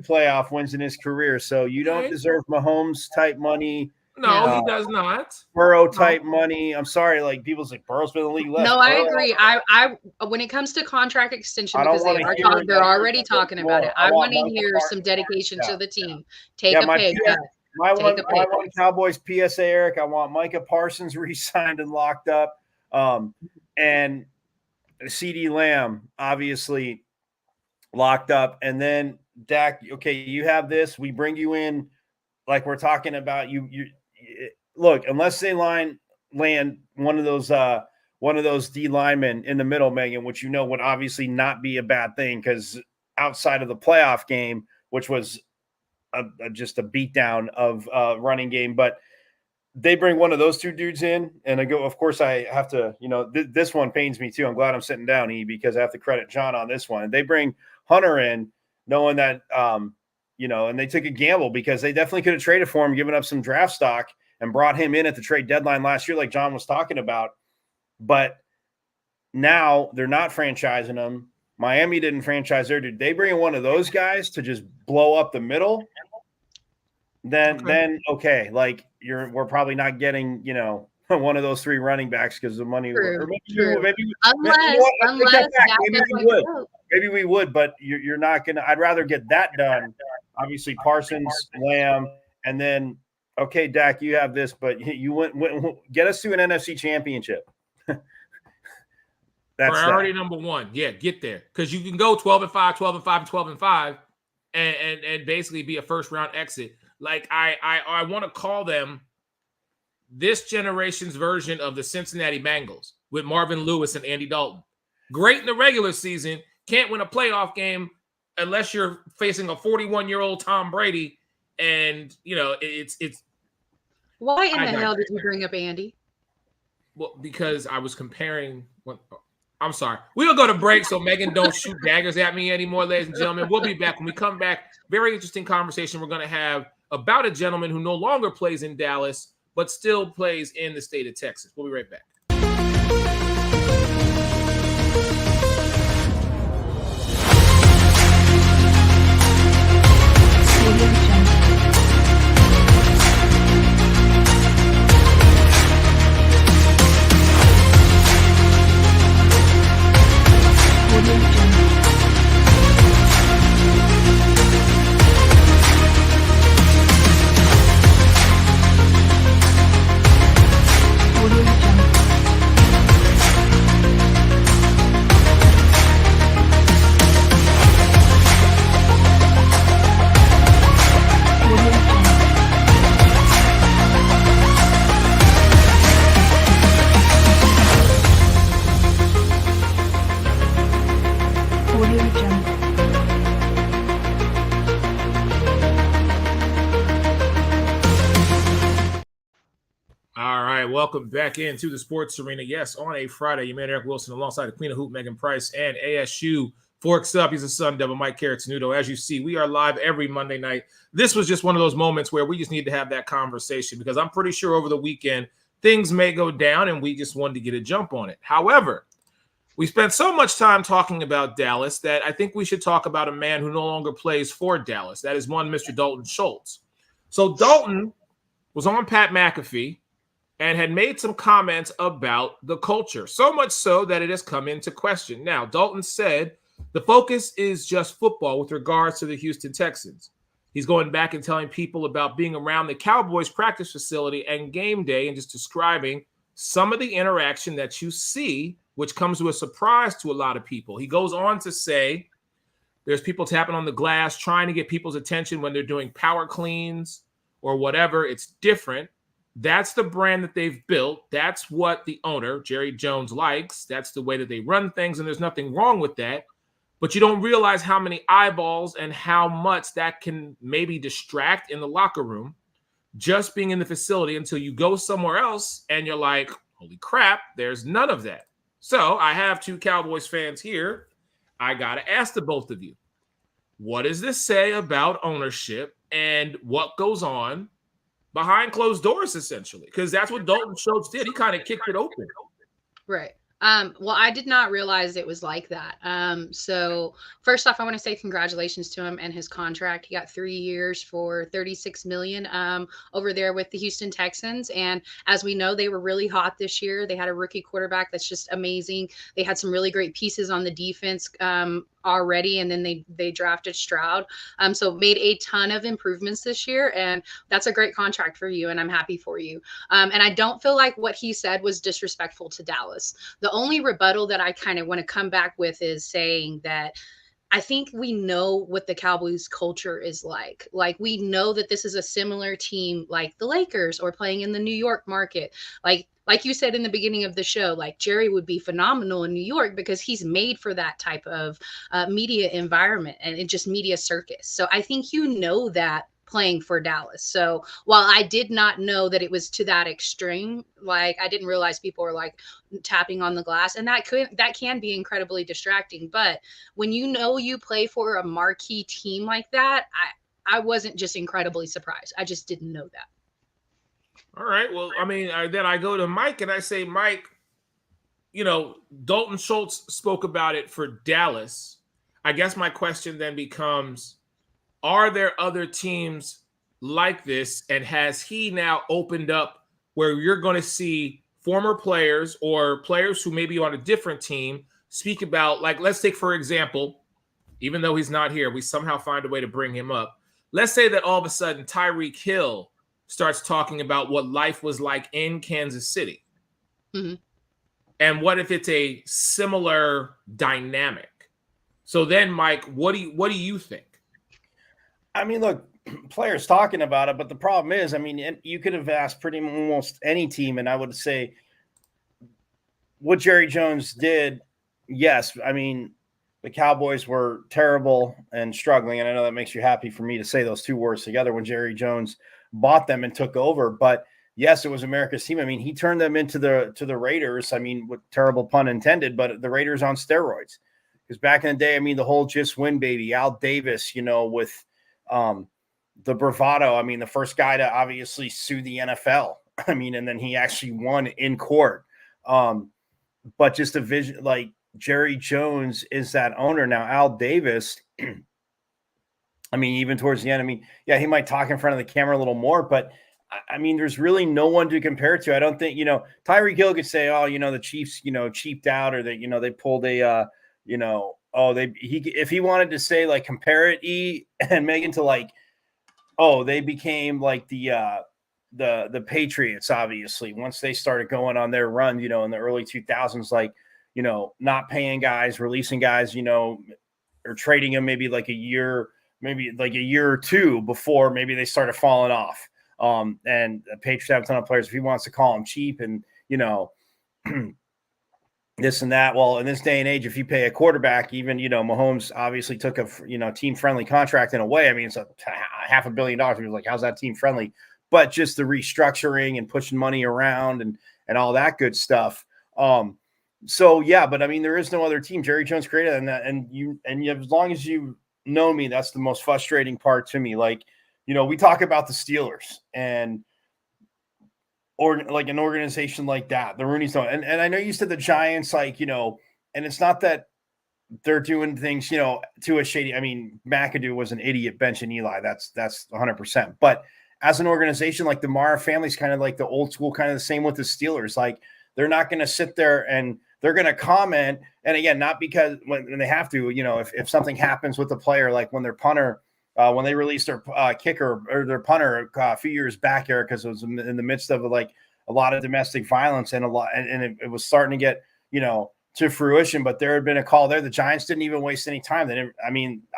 playoff wins in his career, so you don't deserve Mahomes type money No, No. he does not. Burrow type money. I'm sorry, like people's like Burrow's been in the league less. No, I Burrow, agree. I when it comes to contract extension, I don't because wanna hear they're that. already talking about it. I I want want to Michael hear Parsons. some dedication Yeah. to the team. Take Yeah, a my pay PS cut. My Take one, a my pay one Cowboys PSA, Eric. I want Micah Parsons re-signed and locked up, and CeeDee Lamb obviously locked up, and then Dak. Okay, you have this. We bring you in, like we're talking about. You look, unless they land one of those D linemen in the middle, Megan, which would obviously not be a bad thing because outside of the playoff game, which was just a beatdown of running game, but they bring one of those two dudes in, and I go. Of course, I have to. This one pains me too. I'm glad I'm sitting down, because I have to credit John on this one. They bring Hunter in, knowing that and they took a gamble because they definitely could have traded for him, given up some draft stock, and brought him in at the trade deadline last year, like John was talking about. But now they're not franchising him. Miami didn't franchise their dude. They bring in one of those guys to just blow up the middle. Then okay, like we're probably not getting one of those three running backs because the money. True, Maybe we would, but you're not gonna. I'd rather get that done. Obviously, Parsons, Lamb, and then okay, Dak, you have this, but you went get us to an NFC championship. That's priority number one. Yeah, get there, because you can go 12-5, 12-5, 12-5, and basically be a first round exit. Like I want to call them this generation's version of the Cincinnati Bengals with Marvin Lewis and Andy Dalton. Great in the regular season, can't win a playoff game unless you're facing a 41-year-old Tom Brady, and it's. Why in the hell did you bring up Andy? Well, because I was comparing. I'm sorry. We'll go to break so Megan don't shoot daggers at me anymore, ladies and gentlemen. We'll be back when we come back. Very interesting conversation we're going to have about a gentleman who no longer plays in Dallas, but still plays in the state of Texas. We'll be right back. Welcome back into the sports arena. Yes, on a Friday, your man Eric Wilson alongside the Queen of Hoop, Megan Price, and ASU Forks Up. He's the Sun Devil, Mike Carrot-Tenuto. As you see, we are live every Monday night. This was just one of those moments where we just need to have that conversation because I'm pretty sure over the weekend things may go down and we just wanted to get a jump on it. However, we spent so much time talking about Dallas that I think we should talk about a man who no longer plays for Dallas. That is one Mr. Dalton Schultz. So Dalton was on Pat McAfee and had made some comments about the culture, so much so that it has come into question. Now, Dalton said the focus is just football with regards to the Houston Texans. He's going back and telling people about being around the Cowboys practice facility and game day and just describing some of the interaction that you see, which comes to a surprise to a lot of people. He goes on to say there's people tapping on the glass, trying to get people's attention when they're doing power cleans or whatever. It's different. That's the brand that they've built. That's what the owner, Jerry Jones, likes. That's the way that they run things, and there's nothing wrong with that. But you don't realize how many eyeballs and how much that can maybe distract in the locker room just being in the facility until you go somewhere else and you're like, holy crap, there's none of that. So I have two Cowboys fans here. I got to ask the both of you, what does this say about ownership and what goes on behind closed doors, essentially? Because that's what Dalton Schultz did. He kind of kicked it open. Right. Well, I did not realize it was like that. So first off, I want to say congratulations to him and his contract. He got 3 years for 36 million over there with the Houston Texans. And as we know, they were really hot this year. They had a rookie quarterback that's just amazing. They had some really great pieces on the defense already, and then they drafted Stroud. So made a ton of improvements this year, and that's a great contract for you, and I'm happy for you. And I don't feel like what he said was disrespectful to Dallas. The only rebuttal that I kind of want to come back with is saying that I think we know what the Cowboys culture is like. Like, we know that this is a similar team like the Lakers or playing in the New York market. Like you said in the beginning of the show, like Jerry would be phenomenal in New York because he's made for that type of media environment and it just media circus. So I think you know that playing for Dallas. So while I did not know that it was to that extreme, like I didn't realize people were like tapping on the glass, and that can be incredibly distracting. But when you know you play for a marquee team like that, I wasn't just incredibly surprised. I just didn't know that. All right. Well, I mean, then I go to Mike and I say, Mike, Dalton Schultz spoke about it for Dallas. I guess my question then becomes, are there other teams like this? And has he now opened up where you're going to see former players or players who may be on a different team speak about, like, let's take, for example, even though he's not here, we somehow find a way to bring him up. Let's say that all of a sudden Tyreek Hill starts talking about what life was like in Kansas City. Mm-hmm. And what if it's a similar dynamic? So then, Mike, what do you think? I mean, look, players talking about it, but the problem is, I mean, you could have asked pretty almost any team, and I would say what Jerry Jones did. Yes, I mean, the Cowboys were terrible and struggling, and I know that makes you happy for me to say those two words together when Jerry Jones bought them and took over. But yes, it was America's team. I mean, he turned them into the Raiders. I mean, with terrible pun intended, but the Raiders on steroids. Because back in the day, I mean, the whole just win baby, Al Davis, with the bravado. I mean, the first guy to obviously sue the NFL. I mean, and then he actually won in court. But just a vision, like Jerry Jones is that owner now. Al Davis, I mean, even towards the end, I mean, yeah, he might talk in front of the camera a little more, but I mean, there's really no one to compare it to. I don't think, Tyreek Hill could say, oh, the Chiefs, cheaped out, or that, they pulled a, if he wanted to say, like, compare it, and Megan, to, like, oh, they became like the Patriots, obviously, once they started going on their run, in the early 2000s, like, not paying guys, releasing guys, or trading them maybe like a year or two before maybe they started falling off. And the Patriots have a ton of players. If he wants to call them cheap and, this and that. Well, in this day and age, if you pay a quarterback, even, Mahomes obviously took a, team-friendly contract in a way. I mean, it's $500 million. He was like, how's that team-friendly? But just the restructuring and pushing money around and all that good stuff. So, yeah, but I mean, there is no other team. Jerry Jones created that. And as long as you know me, that's the most frustrating part to me. Like, we talk about the Steelers or like an organization like that, the Rooneys don't. And I know you said the Giants, like, and it's not that they're doing things, to a shady. I mean, McAdoo was an idiot benching Eli. That's 100%. But as an organization, like the Mara family's kind of like the old school, kind of the same with the Steelers. Like, they're not going to sit there and they're going to comment. And again, not because when they have to, if something happens with the player, like when their punter, when they released their kicker or their punter a few years back, Eric, because it was in the midst of like a lot of domestic violence and it was starting to get, to fruition, but there had been a call there. The Giants didn't even waste any time.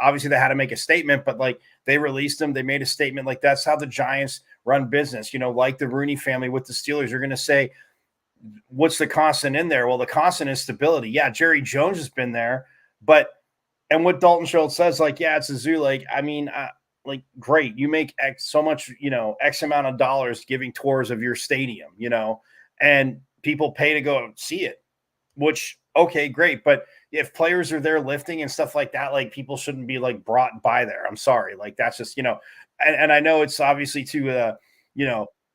Obviously they had to make a statement, but like they released them. They made a statement. Like, that's how the Giants run business, like the Rooney family with the Steelers. You're going to say, what's the constant in there? Well, the constant is stability. Yeah, Jerry Jones has been there, and what Dalton Schultz says, like, yeah, it's a zoo. Like, I mean, like, great. You make so much, X amount of dollars giving tours of your stadium, and people pay to go see it, which, okay, great. But if players are there lifting and stuff like that, like, people shouldn't be like brought by there. I'm sorry. Like, that's just, and I know it's obviously to,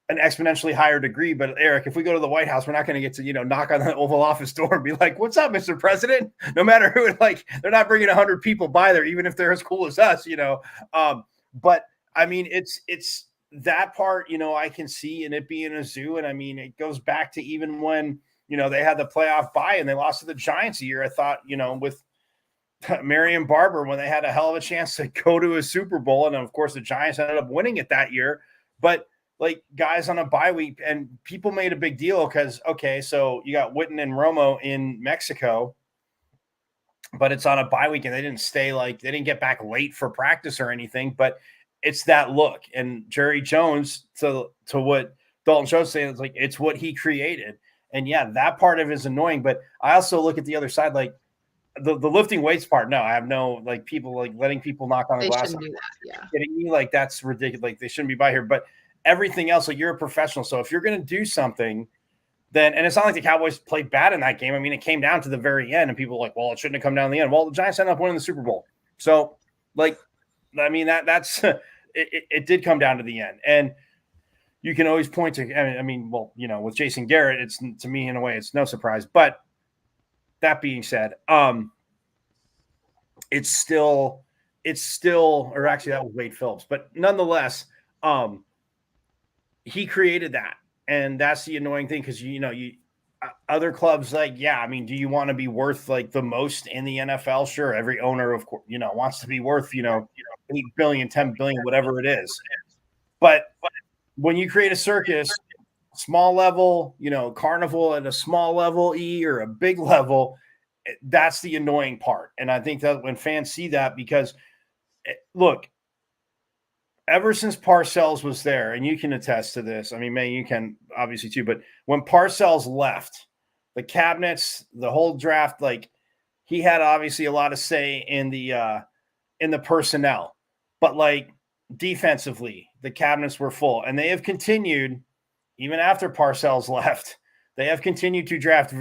an exponentially higher degree. But Eric, if we go to the White House, we're not going to get to, knock on the Oval Office door and be like, "What's up, Mr. President?" No matter who, like, they're not bringing 100 people by there, even if they're as cool as us, But I mean, it's that part, I can see in it being a zoo. And I mean, it goes back to even when, they had the playoff bye and they lost to the Giants a year. I thought, with Marion Barber, when they had a hell of a chance to go to a Super Bowl. And of course, the Giants ended up winning it that year. But like guys on a bye week, and people made a big deal because, okay, so you got Witten and Romo in Mexico, but it's on a bye week and they didn't get back late for practice or anything, but it's that look. And Jerry Jones, to what Dalton Schultz saying, it's like, it's what he created. And yeah, that part of it is annoying, but I also look at the other side, like the lifting weights part. No, I have no, like, people like letting people knock on the glass. Yeah. Kidding me? Like, that's ridiculous. Like, they shouldn't be by here, but everything else, like, you're a professional. So if you're going to do something, then, and it's not like the Cowboys played bad in that game. I mean, it came down to the very end and people were like, well, it shouldn't have come down to the end. Well, the Giants ended up winning the Super Bowl. So like, I mean, that's it did come down to the end. And you can always point to, I mean, well, with Jason Garrett, it's, to me, in a way, it's no surprise. But that being said, it's still, or actually that was Wade Phillips, but nonetheless, he created that. And that's the annoying thing. Cause other clubs, like, yeah, I mean, do you want to be worth like the most in the NFL? Sure. Every owner, of course, wants to be worth, 8 billion, 10 billion, whatever it is. But when you create a circus, small level, carnival at a small level E or a big level, that's the annoying part. And I think that when fans see that, because look, ever since Parcells was there, and you can attest to this, I mean, man, you can obviously too, but when Parcells left, the cabinets, the whole draft, like, he had obviously a lot of say in the personnel, but like defensively, the cabinets were full, and they have continued even after Parcells left. They have continued to draft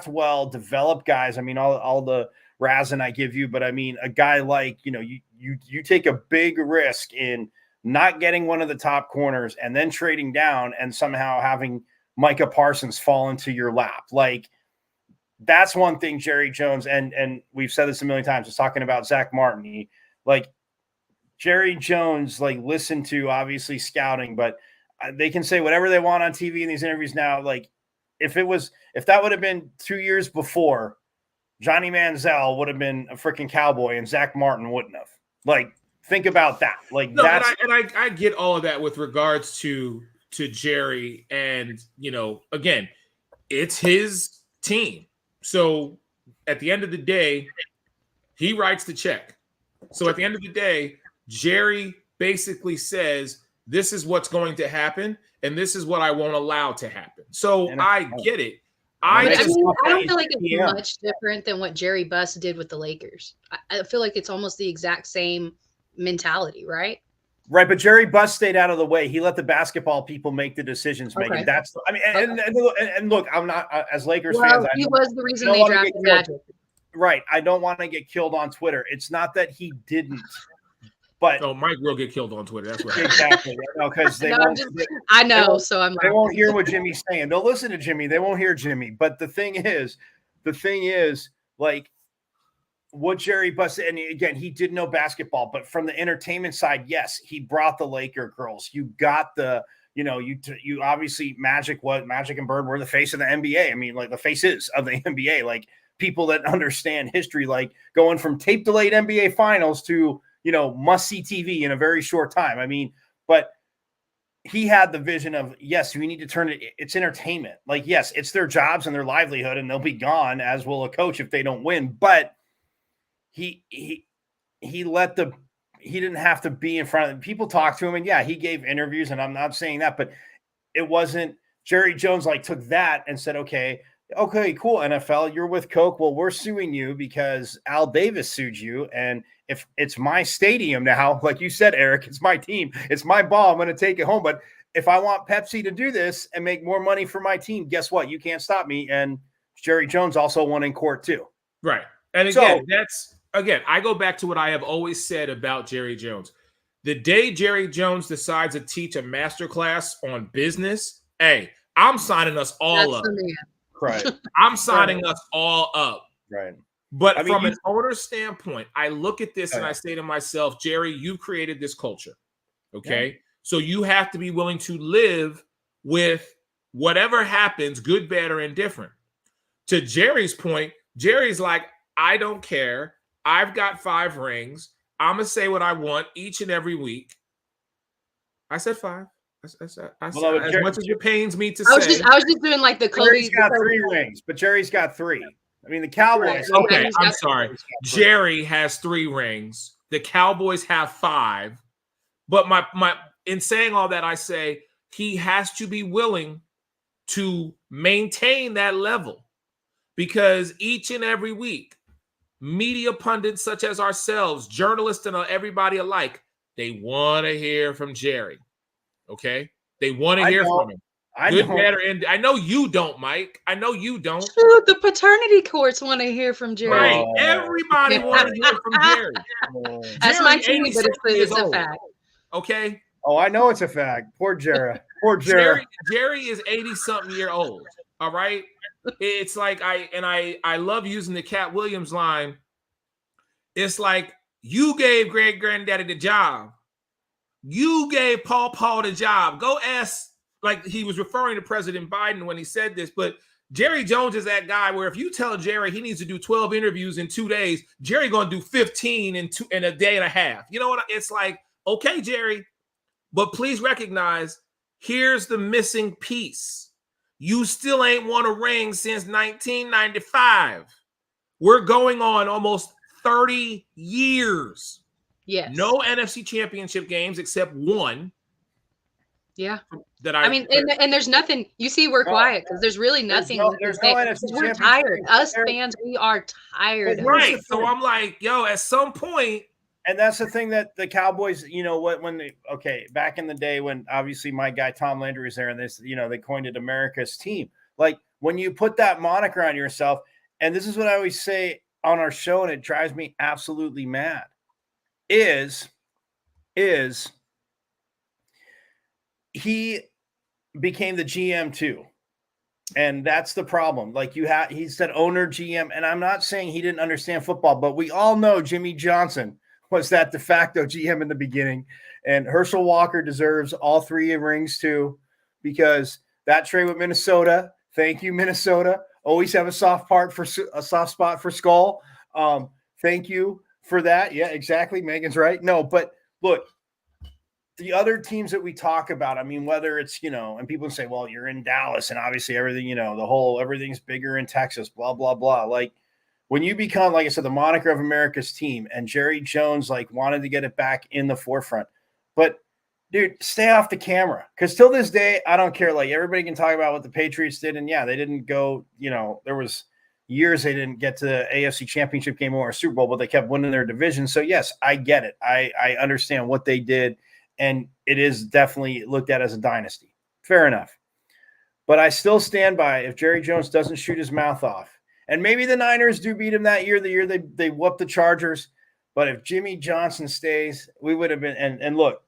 well, develop guys. I mean, all the Razin I give you, but I mean, a guy like, you take a big risk in not getting one of the top corners and then trading down and somehow having Micah Parsons fall into your lap. Like, that's one thing Jerry Jones, and we've said this a million times, is talking about Zach Martin. Jerry Jones, listened to, obviously, scouting, but they can say whatever they want on TV in these interviews now. Like, if that would have been 2 years before, Johnny Manziel would have been a freaking Cowboy and Zach Martin wouldn't have. Like, think about that. Like, no, that's, and I get all of that with regards to Jerry, and again, it's his team. So at the end of the day, he writes the check. So at the end of the day, Jerry basically says, this is what's going to happen, and this is what I won't allow to happen. So I get it. I don't feel like it's much different than what Jerry Buss did with the Lakers. I feel like it's almost the exact same mentality, right? Right, but Jerry Buss stayed out of the way. He let the basketball people make the decisions. Okay. Megan, that's, I mean, and look, I'm not, as Lakers fans, he was the reason they drafted Magic. Right, I don't want to get killed on Twitter. It's not that he didn't. But Mike will get killed on Twitter. That's right. Exactly. Because they I know. So I'm. They won't hear what Jimmy's saying. They'll listen to Jimmy. They won't hear Jimmy. But the thing is, like, what Jerry Buss, and again, he did know basketball, but from the entertainment side, yes, he brought the Laker girls. You got the, you obviously Magic and Bird were the face of the NBA. I mean, like, the faces of the NBA, like, people that understand history, like going from tape delayed NBA finals to, must-see TV in a very short time. I mean, but he had the vision of, yes, we need to turn it. It's entertainment. Like, yes, it's their jobs and their livelihood, and they'll be gone, as will a coach if they don't win. But he didn't have to be in front of them. People talk to him, and yeah, he gave interviews, and I'm not saying that, but it wasn't Jerry Jones took that and said, okay, cool, NFL, you're with Coke. Well, we're suing you because Al Davis sued you. And if it's my stadium now, like you said, Eric, it's my team, it's my ball, I'm going to take it home. But if I want Pepsi to do this and make more money for my team, guess what? You can't stop me. And Jerry Jones also won in court too. Right. And again, I go back to what I have always said about Jerry Jones. The day Jerry Jones decides to teach a masterclass on business, hey, I'm signing us all up. Right. I'm signing us all up. Right. But from an owner standpoint, I look at this and I say to myself, Jerry, you created this culture. Okay. Yeah. So you have to be willing to live with whatever happens, good, bad, or indifferent. To Jerry's point, Jerry's like, I don't care. I've got 5 rings. I'm going to say what I want each and every week. I said 5. I said, as much as it pains me to say. I was just doing like the Kobe. Jerry's got 3 rings, but Jerry's got 3. I mean, the Cowboys. Okay, I'm sorry. Jerry has 3 rings. The Cowboys have 5. But my in saying all that, I say he has to be willing to maintain that level, because each and every week, media pundits such as ourselves, journalists and everybody alike, they want to hear from Jerry. Okay? They want to hear from him. Good, bad, and I know you don't, Mike. I know you don't. Dude, the paternity courts want to hear from Jerry. Right. Everybody wants to hear from Jerry. That's my team, but it's a fact. Okay. Oh, I know it's a fact. Poor Jerry. Poor Jerry. Jerry is 80-something year old. All right. It's like I love using the Cat Williams line. It's like, you gave great granddaddy the job. You gave Paul the job. Go ask. Like, he was referring to President Biden when he said this, but Jerry Jones is that guy where if you tell Jerry he needs to do 12 interviews in 2 days, Jerry going to do 15 in a day and a half. You know what? It's like, okay, Jerry, but please recognize, here's the missing piece. You still ain't won a ring since 1995. We're going on almost 30 years. Yes. No NFC Championship games except one. Yeah. And there's nothing. You see, we're quiet because there's really nothing. There's no NFC We're tired. Us fans, we are tired. Right. So I'm like, yo, at some point. And that's the thing that the Cowboys, back in the day when obviously my guy Tom Landry was there, and this, they coined it America's team. Like, when you put that moniker on yourself, and this is what I always say on our show, and it drives me absolutely mad, is he became the GM too. And that's the problem. Like, he said owner, GM, and I'm not saying he didn't understand football, but we all know Jimmy Johnson was that de facto GM in the beginning. And Herschel Walker deserves all 3 rings too, because that trade with Minnesota, thank you, Minnesota. Always have a soft spot for Skull. Thank you for that. Yeah, exactly. Megan's right. No, but look, the other teams that we talk about, I mean, whether it's, and people say, well, you're in Dallas and obviously everything, everything's bigger in Texas, blah, blah, blah. Like, when you become, like I said, the moniker of America's team, and Jerry Jones, wanted to get it back in the forefront. But, dude, stay off the camera. Because till this day, I don't care. Like, everybody can talk about what the Patriots did. And, yeah, they didn't go, there was years they didn't get to the AFC Championship game or a Super Bowl, but they kept winning their division. So, yes, I get it. I understand what they did. And it is definitely looked at as a dynasty. Fair enough. But I still stand by, if Jerry Jones doesn't shoot his mouth off, and maybe the Niners do beat him that year, the year they whooped the Chargers. But if Jimmy Johnson stays, we would have been – and look,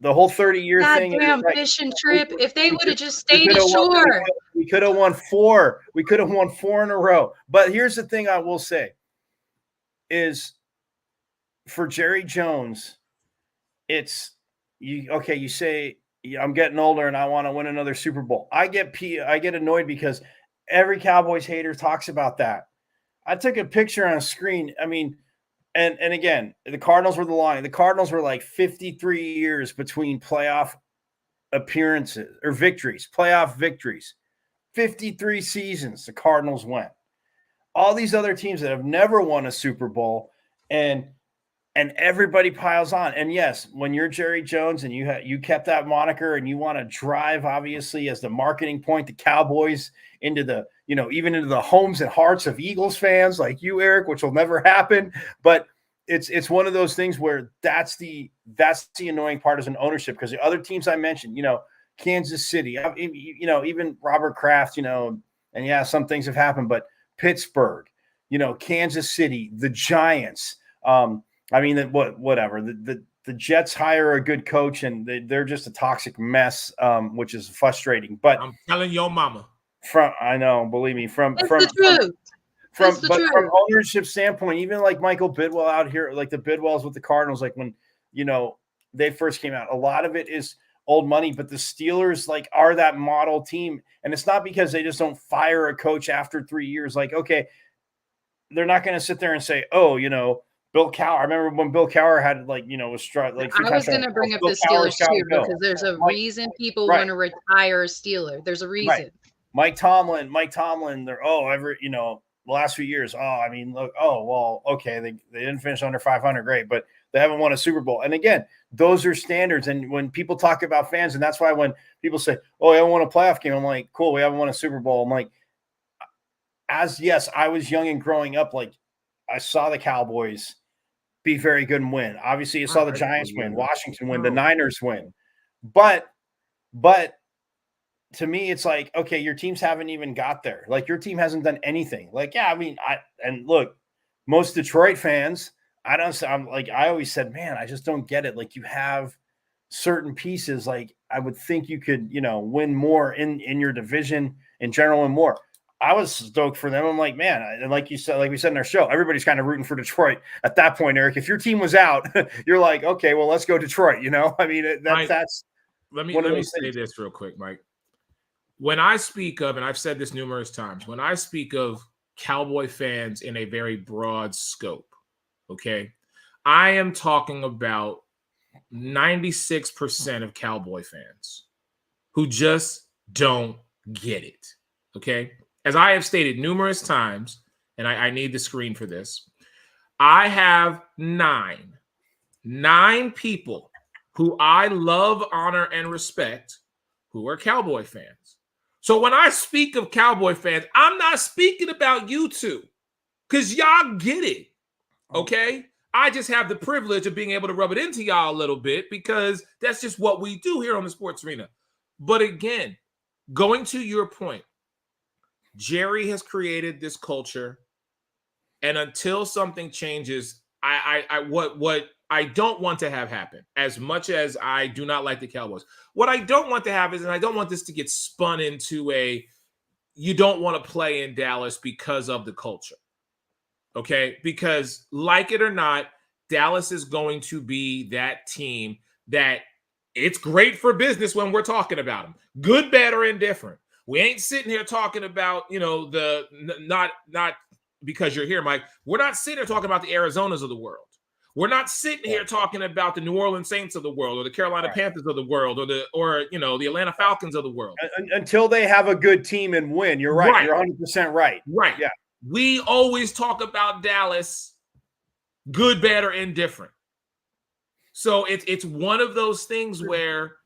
the whole 30-year thing. Goddamn fishing trip. If they would have just stayed ashore. We could have won 4. We could have won 4 in a row. But here's the thing I will say is, for Jerry Jones, it's – you say, I'm getting older and I want to win another Super Bowl. I get annoyed because every Cowboys hater talks about that. I took a picture on a screen. I mean, and again, the Cardinals were the line. The Cardinals were like 53 years between playoff appearances or victories, playoff victories. 53 seasons the Cardinals went. All these other teams that have never won a Super Bowl, and everybody piles on. And yes, when you're Jerry Jones and you kept that moniker and you want to drive, obviously, as the marketing point, the Cowboys into the, even into the homes and hearts of Eagles fans like you, Eric, which will never happen. But it's one of those things where that's the annoying part as an ownership, because the other teams I mentioned, Kansas City, even Robert Kraft, and yeah, some things have happened, but Pittsburgh, Kansas City, the Giants, whatever. the Jets hire a good coach, and they're just a toxic mess, which is frustrating. But I'm telling your mama. I know, believe me, from It's the truth. from ownership standpoint, even like Michael Bidwell out here, like the Bidwells with the Cardinals, like when they first came out, a lot of it is old money, but the Steelers like are that model team, and it's not because they just don't fire a coach after 3 years. Like, okay, they're not going to sit there and say, oh, Bill Cowher. I remember when Bill Cowher had like, was like. I was going to bring up the Steelers too, because there's a reason people want to retire a Steeler. There's a reason. Right. Mike Tomlin. They're the last few years. Oh, I mean, look. Oh, well, okay. They didn't finish under 500, great, but they haven't won a Super Bowl. And again, those are standards. And when people talk about fans, and that's why when people say, "Oh, I haven't won a playoff game," I'm like, "Cool, we haven't won a Super Bowl." I'm like, I was young and growing up, like I saw the Cowboys be very good and win. Obviously, you saw the Giants win, Washington win, the Niners win. But to me, it's like, okay, your teams haven't even got there. Like your team hasn't done anything. Like, yeah, I mean, and look, most Detroit fans, I always said, man, I just don't get it. Like you have certain pieces, like I would think you could, win more in your division in general and more. I was stoked for them. I'm like, man, and like you said, like we said in our show, everybody's kind of rooting for Detroit at that point, Eric. If your team was out, you're like, okay, well, let's go Detroit. I mean, that's. Let me say this real quick, Mike. When I speak of, and I've said this numerous times, when I speak of Cowboy fans in a very broad scope, okay, I am talking about 96% of Cowboy fans who just don't get it, okay? As I have stated numerous times, and I need the screen for this, I have nine people who I love, honor, and respect who are Cowboy fans. So when I speak of Cowboy fans, I'm not speaking about you two because y'all get it, okay? I just have the privilege of being able to rub it into y'all a little bit because that's just what we do here on the Sports Arena. But again, going to your point, Jerry has created this culture, and until something changes, what I don't want to have happen, as much as I do not like the Cowboys, what I don't want to have is, and I don't want this to get spun into you don't want to play in Dallas because of the culture, okay? Because like it or not, Dallas is going to be that team that it's great for business when we're talking about them, good, bad, or indifferent. We ain't sitting here talking about, not because you're here, Mike. We're not sitting here talking about the Arizonas of the world. We're not sitting here talking about the New Orleans Saints of the world or the Carolina Panthers of the world or the Atlanta Falcons of the world. Until they have a good team and win. You're right. You're 100% right. Right. Yeah. We always talk about Dallas, good, bad, or indifferent. So it's one of those things where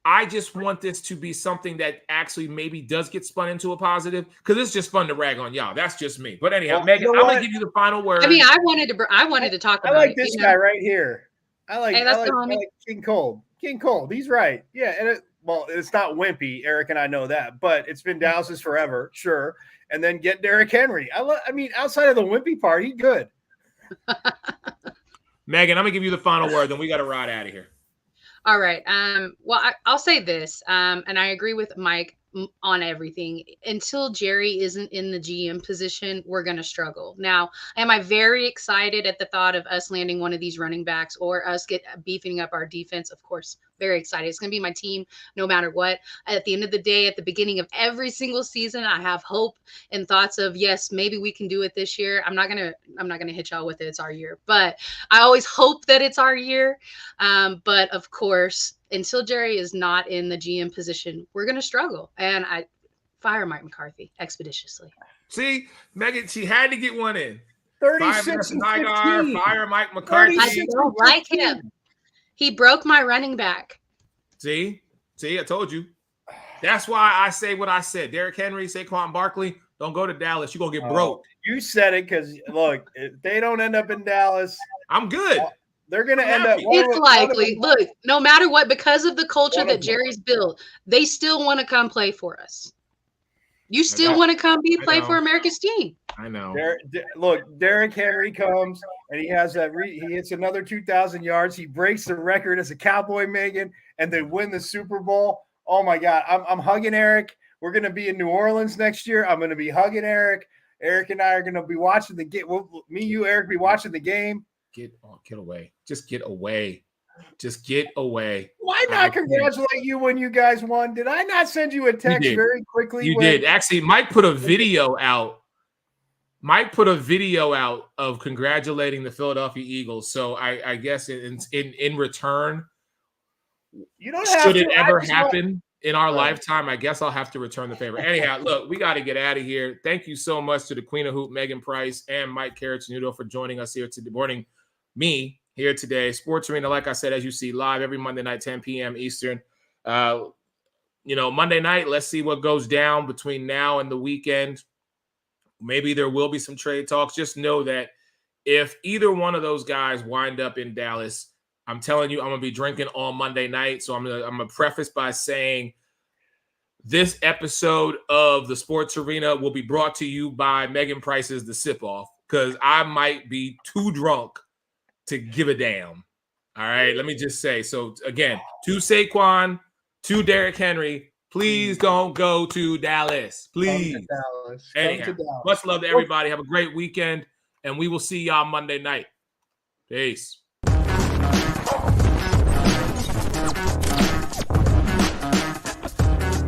I just want this to be something that actually maybe does get spun into a positive because it's just fun to rag on y'all. That's just me. But anyhow, well, Megan, I'm going to give you the final word. I mean, I wanted to talk about it. I like this guy right here. I like King Cold. King Cold. He's right. Yeah. And it's not wimpy. Eric and I know that, but it's been Dallas's forever. Sure. And then get Derrick Henry. I mean, outside of the wimpy part, he's good. Megan, I'm going to give you the final word. Then we got to ride out of here. All right. Well, I'll say this, and I agree with Mike on everything. Until Jerry isn't in the GM position, we're going to struggle. Now, am I very excited at the thought of us landing one of these running backs or us beefing up our defense? Of course, very excited. It's going to be my team no matter what. At the end of the day, at the beginning of every single season, I have hope and thoughts of, yes, maybe we can do it this year. I'm not going to hit y'all with it. It's our year, but I always hope that it's our year. But of course, until Jerry is not in the GM position, we're going to struggle. And I fire Mike McCarthy expeditiously. See, Megan, she had to get one in. 36 and 15. Fire Mike McCarthy. I don't like him. He broke my running back. See, I told you. That's why I say what I said. Derrick Henry, Saquon Barkley, don't go to Dallas. You're going to get broke. You said it because, look, if they don't end up in Dallas, I'm good. They're going to end up. It's likely. Look, no matter what, because of the culture that Jerry's built, they still want to come play for us. You still want to come play know. for America's team? I know. Look, Derrick Henry comes and he has that. He hits another 2,000 yards. He breaks the record as a Cowboy, Megan, and they win the Super Bowl. Oh my God, I'm hugging Eric. We're gonna be in New Orleans next year. I'm gonna be hugging Eric. Eric and I are gonna be watching the game. Me, you, Eric, be watching the game. Get away. Just get away. Just get away. Why not congratulate you when you guys won? Did I not send you a text very quickly? You did. Actually, Mike put a video out. Mike put a video out of congratulating the Philadelphia Eagles. So I guess in return, you don't should it ever happen in our lifetime, I guess I'll have to return the favor. Anyhow, look, we got to get out of here. Thank you so much to the Queen of Hoop, Megan Price, and Mike Carrot-Tenuto for joining us here today, morning me here today. Sports Arena, like I said, as you see, live every Monday night, 10 p.m. Eastern. Monday night, let's see what goes down between now and the weekend. Maybe there will be some trade talks. Just know that if either one of those guys wind up in Dallas, I'm telling you, I'm going to be drinking on Monday night. So I'm going to preface by saying this episode of the Sports Arena will be brought to you by Megan Price's The Sip Off, because I might be too drunk to give a damn. All right, let me just say. So again, to Saquon, to Derrick Henry, please don't go to Dallas. Please. Come to Dallas. Anyhow, much love to everybody. Have a great weekend, and we will see y'all Monday night. Peace.